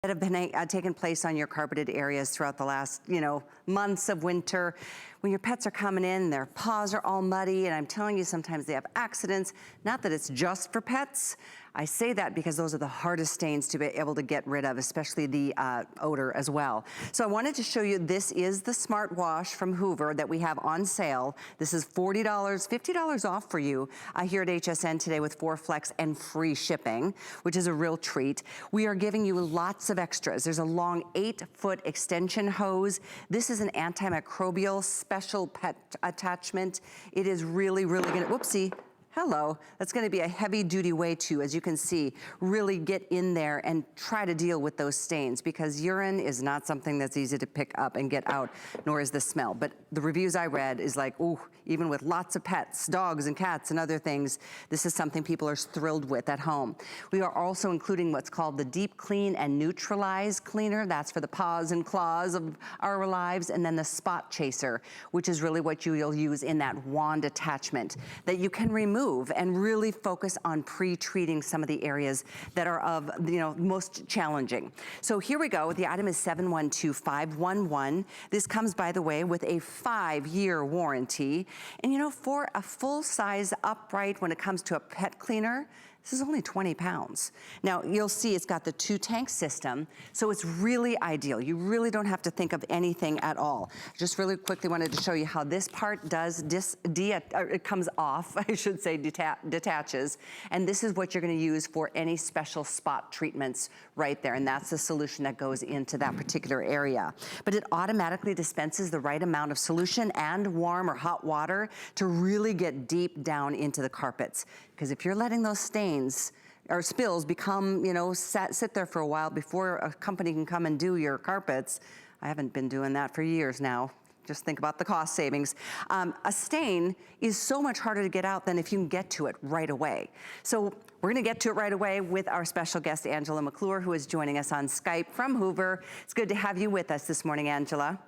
that have been taken place on your carpeted areas throughout the last, months of winter. When your pets are coming in, their paws are all muddy, and I'm telling you, sometimes they have accidents. Not that it's just for pets. I say that because those are the hardest stains to be able to get rid of, especially the odor as well. So I wanted to show you, this is the Smart Wash from Hoover that we have on sale. This is $40, $50 off for you here at HSN today with 4 Flex and free shipping, which is a real treat. We are giving you lots of extras. There's a long 8-foot extension hose. This is an antimicrobial special pet attachment. It is really, really gonna, whoopsie. Hello, that's gonna be a heavy duty way to, as you can see, really get in there and try to deal with those stains, because urine is not something that's easy to pick up and get out, nor is the smell. But the reviews I read is like, ooh, even with lots of pets, dogs and cats and other things, this is something people are thrilled with at home. We are also including what's called the Deep Clean and Neutralize Cleaner. That's for the paws and claws of our lives. And then the Spot Chaser, which is really what you'll use in that wand attachment that you can remove and really focus on pre-treating some of the areas that are of, most challenging. So here we go. The item is 712511. This comes, by the way, with a 5-year warranty. And for a full-size upright, when it comes to a pet cleaner, this is only 20 pounds. Now, you'll see it's got the 2-tank system, so it's really ideal. You really don't have to think of anything at all. Just really quickly wanted to show you how this part does, it comes off, I should say, detaches. And this is what you're gonna use for any special spot treatments right there. And that's the solution that goes into that particular area. But it automatically dispenses the right amount of solution and warm or hot water to really get deep down into the carpets. Because if you're letting those stains or spills become, sit there for a while before a company can come and do your carpets, I haven't been doing that for years now. Just think about the cost savings. A stain is so much harder to get out than if you can get to it right away. So we're gonna get to it right away with our special guest, Angela McClure, who is joining us on Skype from Hoover. It's good to have you with us this morning, Angela.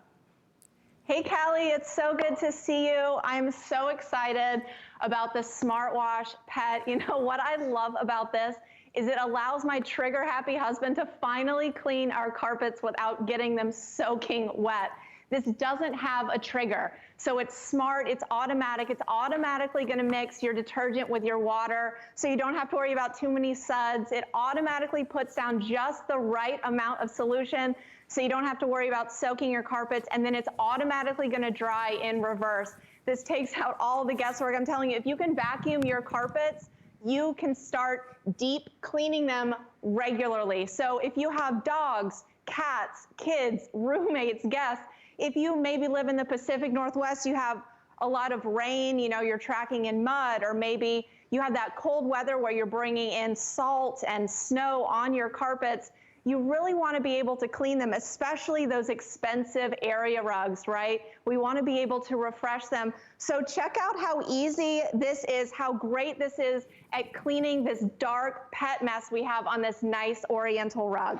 Hey, Callie, it's so good to see you. I'm so excited about the Smartwash Pet. What I love about this is it allows my trigger-happy husband to finally clean our carpets without getting them soaking wet. This doesn't have a trigger, so it's smart, it's automatic. It's automatically gonna mix your detergent with your water, so you don't have to worry about too many suds. It automatically puts down just the right amount of solution, so you don't have to worry about soaking your carpets, and then it's automatically gonna dry in reverse. This takes out all the guesswork. I'm telling you, if you can vacuum your carpets, you can start deep cleaning them regularly. So if you have dogs, cats, kids, roommates, guests, if you maybe live in the Pacific Northwest, you have a lot of rain, you're tracking in mud, or maybe you have that cold weather where you're bringing in salt and snow on your carpets, you really want to be able to clean them, especially those expensive area rugs, right? We want to be able to refresh them. So check out how easy this is, how great this is at cleaning this dark pet mess we have on this nice oriental rug.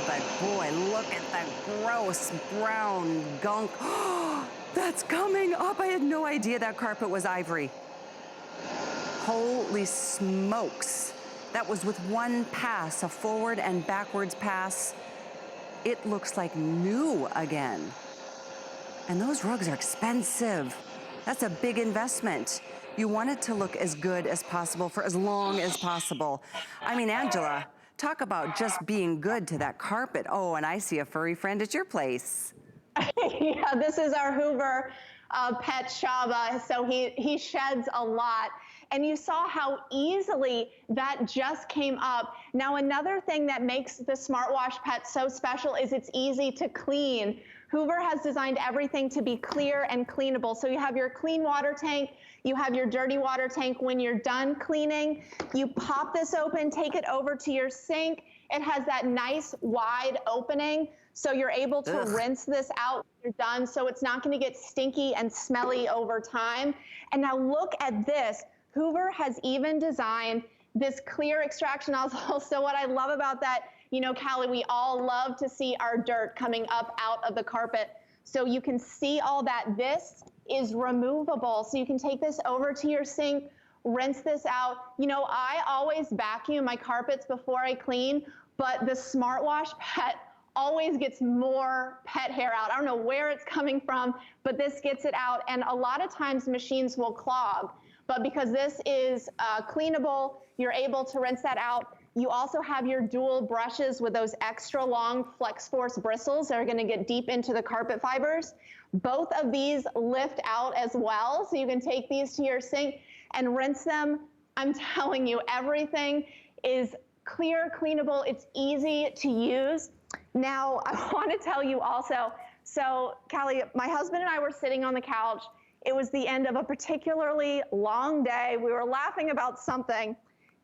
But boy, look at that gross brown gunk. That's coming up. I had no idea that carpet was ivory. Holy smokes. That was with one pass, a forward and backwards pass. It looks like new again. And those rugs are expensive. That's a big investment. You want it to look as good as possible for as long as possible. I mean, Angela, talk about just being good to that carpet. Oh, and I see a furry friend at your place. Yeah, this is our Hoover pet Shaba. So he sheds a lot. And you saw how easily that just came up. Now, another thing that makes the Smartwash Pet so special is it's easy to clean. Hoover has designed everything to be clear and cleanable. So you have your clean water tank, you have your dirty water tank. When you're done cleaning, you pop this open, take it over to your sink. It has that nice wide opening, so you're able to rinse this out when you're done, so it's not gonna get stinky and smelly over time. And now look at this. Hoover has even designed this clear extraction nozzle. So what I love about that, Callie, we all love to see our dirt coming up out of the carpet. So you can see all that. This is removable. So you can take this over to your sink, rinse this out. You know, I always vacuum my carpets before I clean, but the Smartwash Pet always gets more pet hair out. I don't know where it's coming from, but this gets it out. And a lot of times machines will clog, but because this is cleanable, you're able to rinse that out. You also have your dual brushes with those extra long flex force bristles that are gonna get deep into the carpet fibers. Both of these lift out as well, so you can take these to your sink and rinse them. I'm telling you, everything is clear, cleanable, it's easy to use. Now, I wanna tell you also, so Callie, my husband and I were sitting on the couch. It was the end of a particularly long day. We were laughing about something,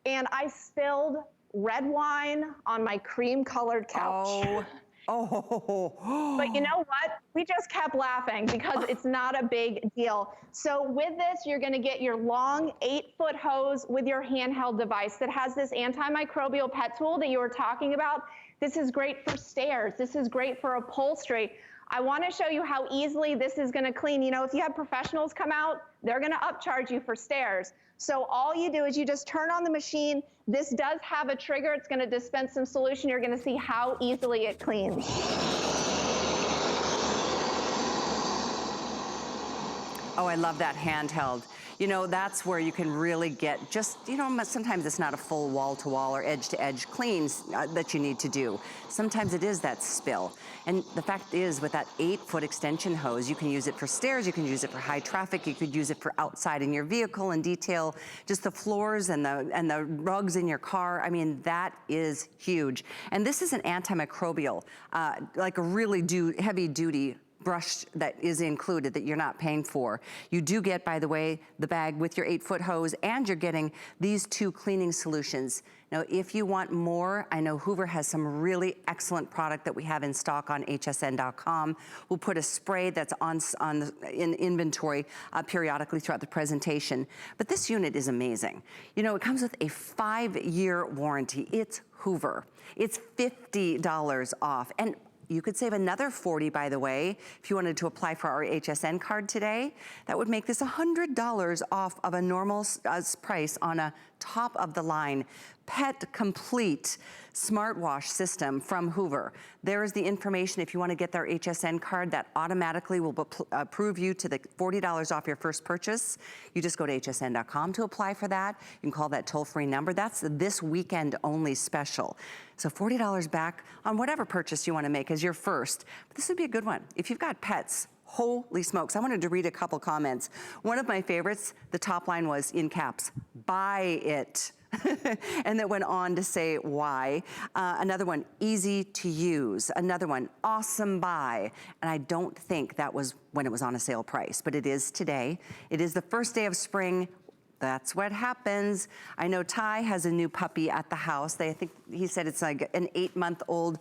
and I spilled red wine on my cream-colored couch. Oh. But you know what? We just kept laughing because it's not a big deal. So with this, you're gonna get your long 8-foot hose with your handheld device that has this antimicrobial pet tool that you were talking about. This is great for stairs. This is great for upholstery. I wanna show you how easily this is gonna clean. You know, if you have professionals come out, they're gonna upcharge you for stairs. So all you do is you just turn on the machine. This does have a trigger. It's gonna dispense some solution. You're gonna see how easily it cleans. Oh, I love that handheld. You know, that's where you can really get just, you know, sometimes it's not a full wall-to-wall or edge-to-edge cleans that you need to do. Sometimes it is that spill. And the fact is, with that 8-foot extension hose, you can use it for stairs, you can use it for high traffic, you could use it for outside in your vehicle and detail just the floors and the rugs in your car. I mean, that is huge. And this is an antimicrobial, like a really heavy-duty brush that is included that you're not paying for. You do get, by the way, the bag with your 8-foot hose, and you're getting these 2 cleaning solutions. Now, if you want more, I know Hoover has some really excellent product that we have in stock on hsn.com. We'll put a spray that's in inventory periodically throughout the presentation. But this unit is amazing. You know, it comes with a 5-year warranty. It's Hoover. It's $50 off. And you could save another $40, by the way, if you wanted to apply for our HSN card today. That would make this $100 off of a normal price on a top-of-the-line Pet Complete smartwash system from Hoover. There is the information if you want to get their HSN card that automatically will approve you to the $40 off your first purchase. You just go to hsn.com to apply for that. You can call that toll-free number. That's this weekend only special. So $40 back on whatever purchase you want to make as your first. But this would be a good one. If you've got pets, holy smokes. I wanted to read a couple comments. One of my favorites, the top line was in caps, buy it. And that went on to say why. Another one, easy to use. Another one, awesome buy. And I don't think that was when it was on a sale price, but it is today. It is the first day of spring. That's what happens. I know Ty has a new puppy at the house. I think he said it's like an 8-month-old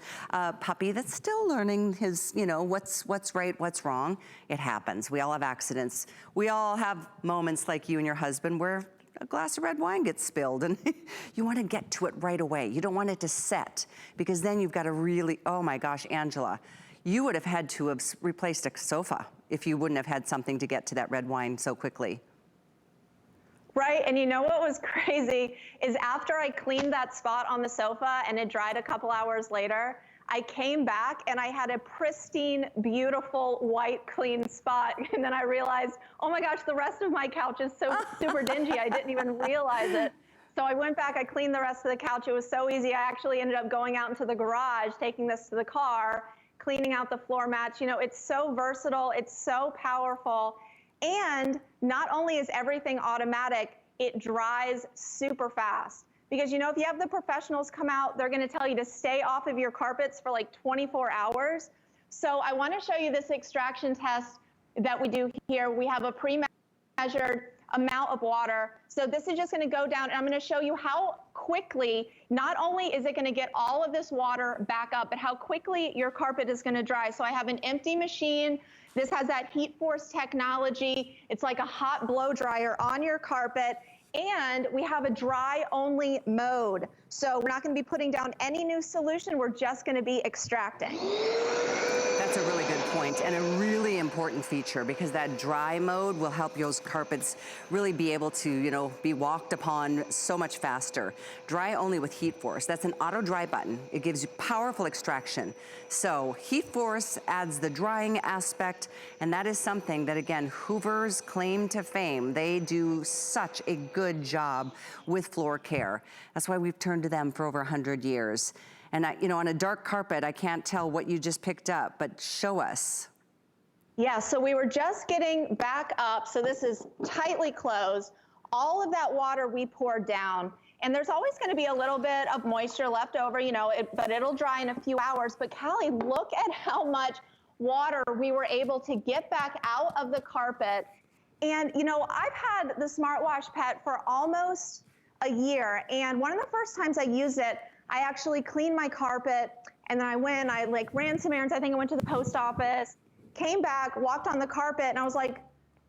puppy that's still learning his, you know, what's right, what's wrong. It happens. We all have accidents. We all have moments like you and your husband where a glass of red wine gets spilled and you want to get to it right away. You don't want it to set because then you've got to really, oh my gosh, Angela, you would have had to have replaced a sofa if you wouldn't have had something to get to that red wine so quickly. Right, and you know what was crazy is after I cleaned that spot on the sofa and it dried a couple hours later, I came back and I had a pristine, beautiful, white, clean spot. And then I realized, oh my gosh, the rest of my couch is so super dingy, I didn't even realize it. So I went back, I cleaned the rest of the couch. It was so easy. I actually ended up going out into the garage, taking this to the car, cleaning out the floor mats. You know, it's so versatile, it's so powerful. And not only is everything automatic, it dries super fast. Because, you know, if you have the professionals come out, they're gonna tell you to stay off of your carpets for like 24 hours. So I wanna show you this extraction test that we do here. We have a pre-measured amount of water. So this is just gonna go down, and I'm gonna show you how quickly, not only is it gonna get all of this water back up, but how quickly your carpet is gonna dry. So I have an empty machine. This has that heat force technology. It's like a hot blow dryer on your carpet. And we have a dry only mode. So we're not gonna be putting down any new solution, we're just gonna be extracting. That's a really good point. point, and a really important feature, because that dry mode will help those carpets really be able to, you know, be walked upon so much faster. Dry only with heat force. That's an auto dry button. It gives you powerful extraction. So heat force adds the drying aspect, and that is something that, again, Hoover's claim to fame. They do such a good job with floor care. That's why we've turned to them for over 100 years. And you know, on a dark carpet, I can't tell what you just picked up, but show us. Yeah, so we were just getting back up. So this is tightly closed. All of that water we poured down, and there's always going to be a little bit of moisture left over, you know, but it'll dry in a few hours. But Callie, look at how much water we were able to get back out of the carpet. And, you know, I've had the Smartwash Pet for almost a year. And one of the first times I used it, I actually cleaned my carpet, and then I like ran some errands. I think I went to the post office, came back, walked on the carpet, and I was like,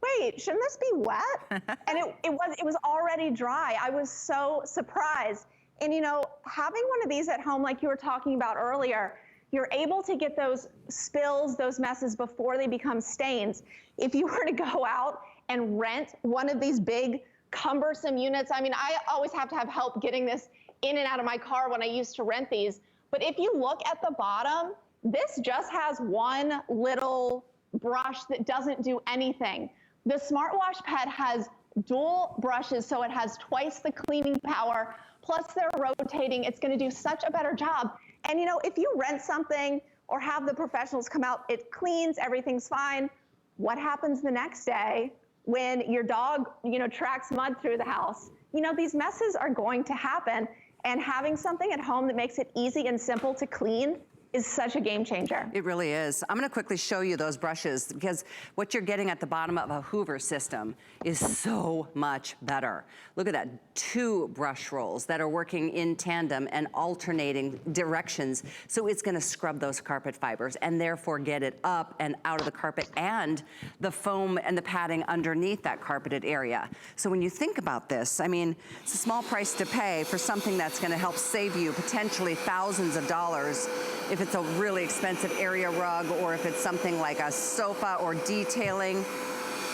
wait, shouldn't this be wet? And it was already dry. I was so surprised. And you know, having one of these at home, like you were talking about earlier, you're able to get those spills, those messes before they become stains. If you were to go out and rent one of these big cumbersome units, I mean, I always have to have help getting this in and out of my car when I used to rent these. But if you look at the bottom, this just has one little brush that doesn't do anything. The Smartwash Pet has dual brushes, so it has twice the cleaning power, plus they're rotating. It's gonna do such a better job. And you know, if you rent something or have the professionals come out, it cleans, everything's fine. What happens the next day when your dog, you know, tracks mud through the house? You know, these messes are going to happen. And having something at home that makes it easy and simple to clean is such a game changer. It really is. I'm gonna quickly show you those brushes, because what you're getting at the bottom of a Hoover system is so much better. Look at that, 2 brush rolls that are working in tandem and alternating directions. So it's gonna scrub those carpet fibers and therefore get it up and out of the carpet and the foam and the padding underneath that carpeted area. So when you think about this, I mean, it's a small price to pay for something that's gonna help save you potentially thousands of dollars if it's a really expensive area rug, or if it's something like a sofa or detailing.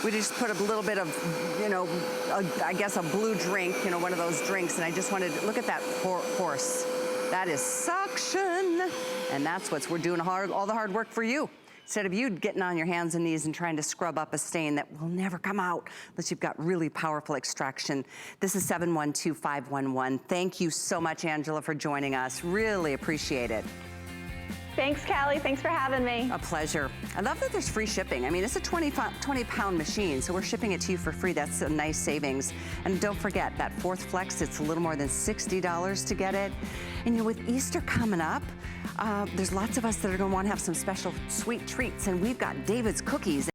We just put a little bit of, you know, I guess a blue drink, you know, one of those drinks, and I just wanted to look at that horse. That is suction, and that's we're doing all the hard work for you. Instead of you getting on your hands and knees and trying to scrub up a stain that will never come out unless you've got really powerful extraction. This is 712511. Thank you so much, Angela, for joining us. Really appreciate it. Thanks, Callie. Thanks for having me. A pleasure. I love that there's free shipping. I mean, it's a 20-pound machine, so we're shipping it to you for free. That's a nice savings. And don't forget, that 4th flex, it's a little more than $60 to get it. And you know, with Easter coming up, there's lots of us that are gonna wanna have some special sweet treats, and we've got David's cookies.